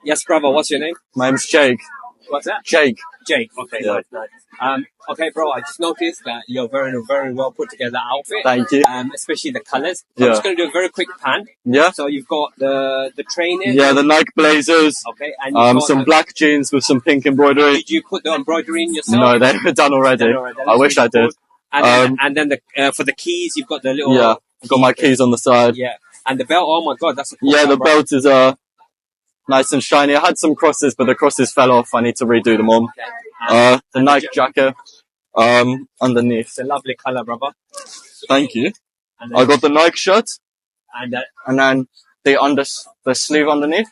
Yes, brother, what's your name? My name's Jake. What's that? Jake. Jake. Okay, Yeah. nice. Okay, bro, I just noticed that you're very, very well put together outfit. Thank you. Especially the colors. Yeah. I'm just going to do a very quick pan. Yeah. So you've got the trainers. Yeah, the Nike Blazers. Okay, and you've got some black jeans with some pink embroidery. Did you put the embroidery in yourself? No, they were done already. I wish I did. And then for the keys, you've got the little... Yeah, I've got my keys on the side. Yeah. And the belt, oh my God, that's a cool Yeah, belt, the bro. belt is nice and shiny. I had some crosses, but the crosses fell off. I need to redo them all. Okay. The Nike jacket underneath. It's a lovely color, brother. Thank you. I got the Nike shirt. And then the sleeve underneath.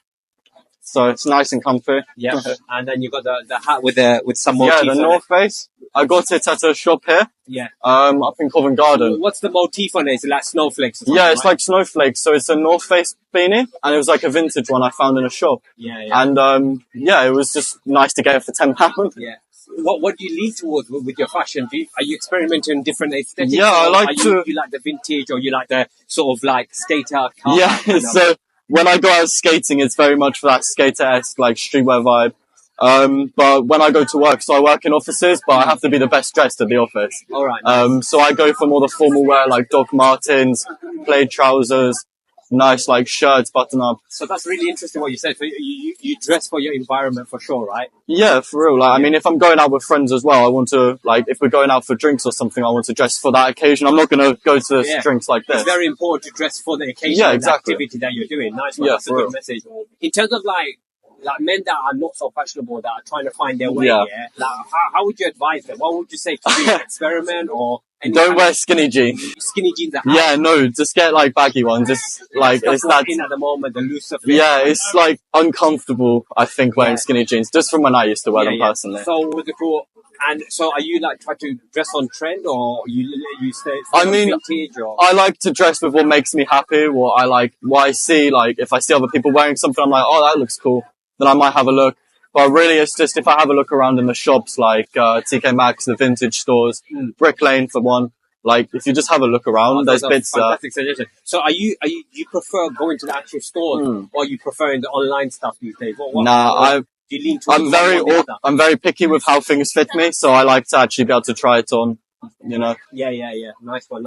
So it's nice and comfy. Yeah. And then you got the hat with some motif. Yeah, the North Face. I got it at a shop here. Yeah. Up in Covent Garden. What's the motif on it? Is it like snowflakes or something? Yeah, it's like snowflakes. So it's a North Face beanie, and it was like a vintage one I found in a shop. Yeah, yeah. And it was just nice to get it for £10. Yeah. What do you lean towards with your fashion? Are you experimenting different aesthetics? Yeah, I like to. You like the vintage, or you like the sort of like skater? Yeah. So when I go out skating, it's very much for that skater-esque like streetwear vibe. But when I go to work, so I work in offices, but I have to be the best dressed at the office. All right. Nice. So I go for more the formal wear, like Doc Martens, plaid trousers, nice like shirts, button up. So that's really interesting what you said. So you dress for your environment for sure, right? Yeah, for real. Like, I mean, if I'm going out with friends as well, I want to, like, if we're going out for drinks or something, I want to dress for that occasion. I'm not going to go to drinks like this. It's very important to dress for the occasion Yeah, and exactly. the activity that you're doing. Nice one. Yeah, That's a good message. In terms of like men that are not so fashionable, that are trying to find their way, like, how would you advise them? What would you say to do? Experiment or don't wear skinny jeans. Skinny jeans are Yeah, no, just get like baggy ones. It's like it's that in at the moment, the looser fit. Yeah, it's like uncomfortable, I think, wearing skinny jeans, just from when I used to wear them personally. So what's it called? And so are you like try to dress on trend, or you stay I mean, vintage, or? I like to dress with what makes me happy, what I see, like if I see other people wearing something, I'm like, oh, that looks cool. Then I might have a look. But really, it's just if I have a look around in the shops, like TK Maxx, the vintage stores, Brick Lane for one. Like, if you just have a look around, there's bits. Fantastic suggestion. So, you prefer going to the actual stores, or you preferring the online stuff these days? You lean towards I'm very picky with how things fit me, so I like to actually be able to try it on. You know. Yeah. Nice one.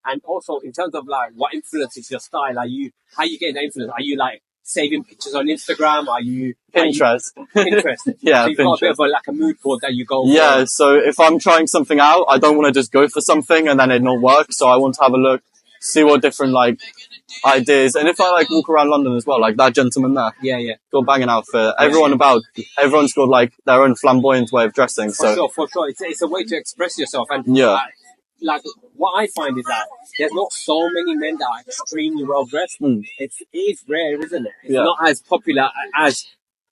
And also, in terms of like what influences your style, how you getting the influence? Are you like saving pictures on Instagram? Are you Pinterest? Yeah, so Pinterest. You've got a bit of like a mood board that you go for. Yeah, so if I'm trying something out, I don't want to just go for something and then it not work. So I want to have a look, see what different like ideas. And if I like walk around London as well, like that gentleman there, got a banging outfit. Everyone's got like their own flamboyant way of dressing. For sure, it's a way to express yourself. And like what I find is that there's not so many men that are extremely well dressed. It is rare, isn't it? It's not as popular as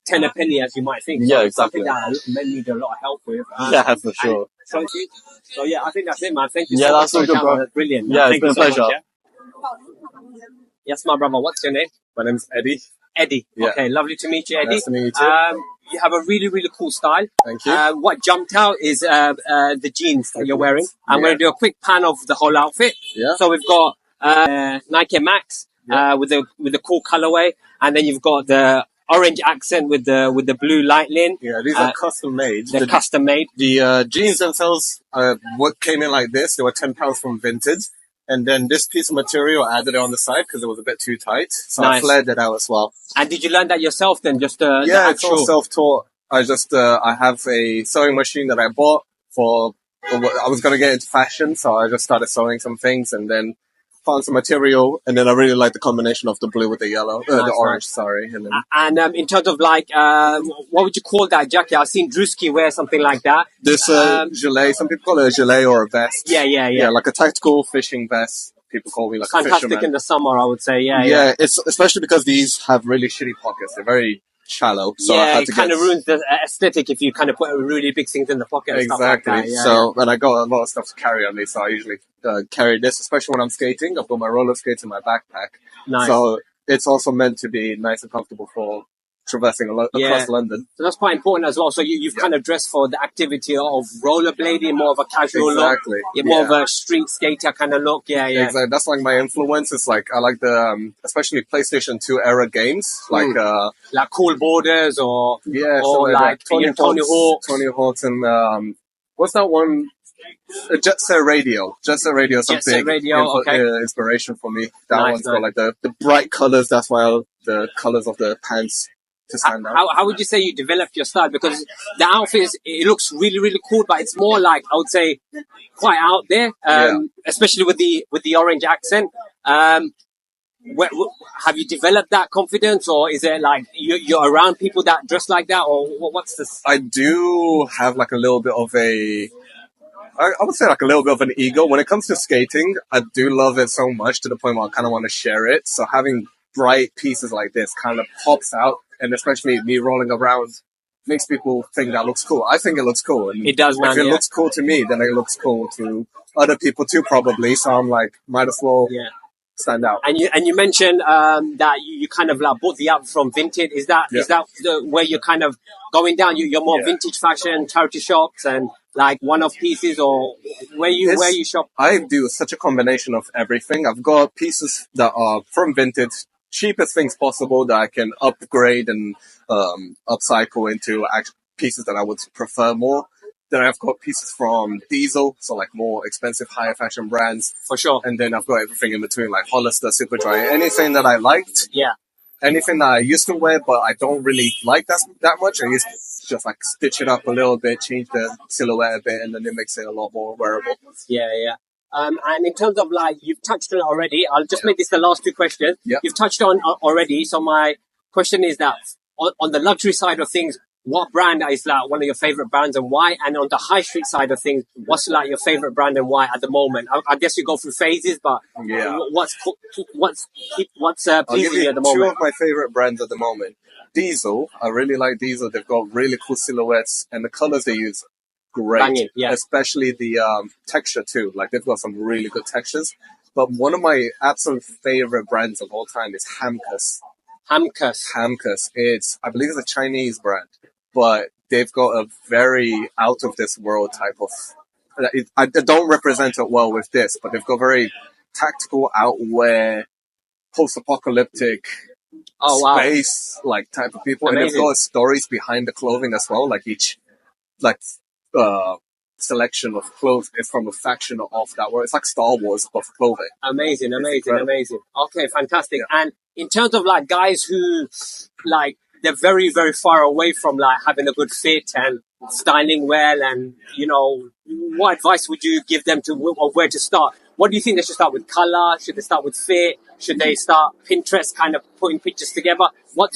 Ten a Penny as you might think. Yeah, exactly. Something that men need a lot of help with. For sure. So yeah, I think that's it, man. Thank you so much. So that's all good, bro. That's brilliant. Yeah, it's been a pleasure. Yes, my brother. What's your name? My name's Eddie. Eddie. Yeah. Okay, lovely to meet you, Eddie. Nice to meet you too. You have a really, really cool style. Thank you. What jumped out is the jeans that you're wearing. I'm going to do a quick pan of the whole outfit. Yeah. So we've got Nike Max with the cool colorway, and then you've got the orange accent with the blue lining. Yeah, these are custom made. They're custom made. The jeans themselves, what came in like this, they were £10 from Vintage. And then this piece of material, I added it on the side because it was a bit too tight. So I flared it out as well. And did you learn that yourself then? Just it's all self-taught. I have a sewing machine that I bought for I was going to get into fashion. So I just started sewing some things and then found some material. And then I really like the combination of the blue with the yellow, the orange, sorry. And in terms of like, what would you call that jacket? I've seen Drewski wear something like that. This gilet, some people call it a gilet or a vest. Yeah, like a tactical fishing vest. People call me like a fisherman. Fantastic in the summer, I would say. Yeah, it's especially because these have really shitty pockets. They're very shallow. So I had to kind of ruins the aesthetic if you kind of put really big things in the pocket. Exactly. And stuff like that. So when I got a lot of stuff to carry on me, so I usually carry this, especially when I'm skating. I've got my roller skates in my backpack. Nice. So it's also meant to be nice and comfortable for traversing across London. So that's quite important as well. So you've kind of dressed for the activity of rollerblading, more of a casual look. More of a street skater kind of look. Exactly. That's like my influence. It's like I like the especially PlayStation 2 era games, like Cool Borders or like Tony Hawk and what's that one? Jet Set Radio. Jet Set Radio is a big inspiration for me. That one's got like the bright colors. That's why the colors of the pants to stand out. How would you say you developed your style? Because the outfit, it looks really, really cool, but it's more like, I would say, quite out there, especially with the orange accent. Have you developed that confidence, or is it like you're around people that dress like that, or what's this? I do have like a little bit of I would say like a little bit of an ego. When it comes to skating, I do love it so much to the point where I kind of want to share it. So having bright pieces like this kind of pops out, and especially me rolling around makes people think that looks cool. I think it looks cool. And it does, man. If it looks cool to me, then it looks cool to other people too, probably. So I'm like, might as well stand out. And you mentioned that you kind of like bought the outfit from Vinted. Is that where you're kind of going down? You're more vintage fashion, charity shops, and like one-off pieces, or where you shop? I do such a combination of everything. I've got pieces that are from Vinted, cheapest things possible that I can upgrade and upcycle into pieces that I would prefer more. Then I've got pieces from Diesel, so like more expensive, higher fashion brands. For sure. And then I've got everything in between, like Hollister, Superdry, anything that I liked. Yeah. Anything that I used to wear, but I don't really like that much. I used to just like stitch it up a little bit, change the silhouette a bit, and then it makes it a lot more wearable. Yeah. And in terms of like, you've touched on it already. I'll just make this the last two questions. Yeah. You've touched on already. So my question is that on the luxury side of things, what brand is like one of your favorite brands and why? And on the high street side of things, what's like your favorite brand and why at the moment? I guess you go through phases, but what's pleasing you at the moment? Two of my favorite brands at the moment. Diesel. I really like Diesel. They've got really cool silhouettes, and the colors they use, great. Banging, especially the texture too. Like they've got some really good textures. But one of my absolute favorite brands of all time is Hamkus. Hamkus. I believe it's a Chinese brand, but they've got a very out of this world type of. I don't represent it well with this, but they've got very tactical outwear, post-apocalyptic space like type of people. Amazing. And they've got stories behind the clothing as well. Like each selection of clothes is from a faction of that world. It's like Star Wars of clothing. Amazing. Okay, fantastic. Yeah. And in terms of like guys who like they're very, very far away from like having a good fit and styling well, and you know, what advice would you give them to where to start? What do you think they should start with? Color? Should they start with fit? Should they start Pinterest, kind of putting pictures together? What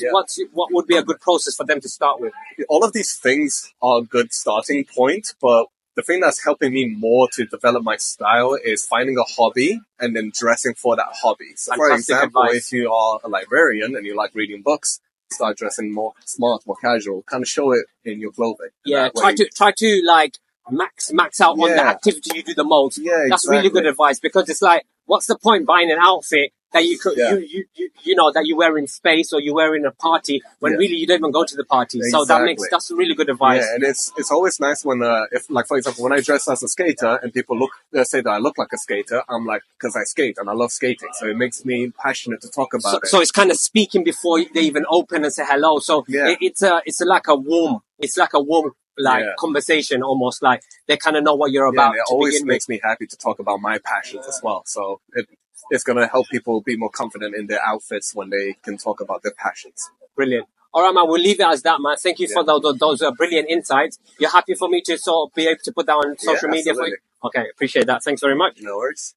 would be a good process for them to start with? All of these things are a good starting point, but the thing that's helping me more to develop my style is finding a hobby and then dressing for that hobby. So for example, if you are a librarian and you like reading books, start dressing more smart, more casual, kind of show it in your clothing. Yeah, try to like max out on the activity you do the most. Yeah, that's really good advice, because it's like, what's the point buying an outfit that you could you know that you wear in space or you wear in a party when really you don't even go to the party. Exactly. So that's really good advice. Yeah, and it's always nice when if like for example when I dress as a skater and people say that I look like a skater, I'm like, because I skate and I love skating, so it makes me passionate to talk about it. So it's kind of speaking before they even open and say hello. So it's like a warm conversation, almost like they kind of know what you're about. It always makes me happy to talk about my passions as well. So it's going to help people be more confident in their outfits when they can talk about their passions. Brilliant. All right, man, we'll leave it as that, man. Thank you for those brilliant insights. You're happy for me to sort of be able to put that on social media for you? Okay, appreciate that. Thanks very much. No worries.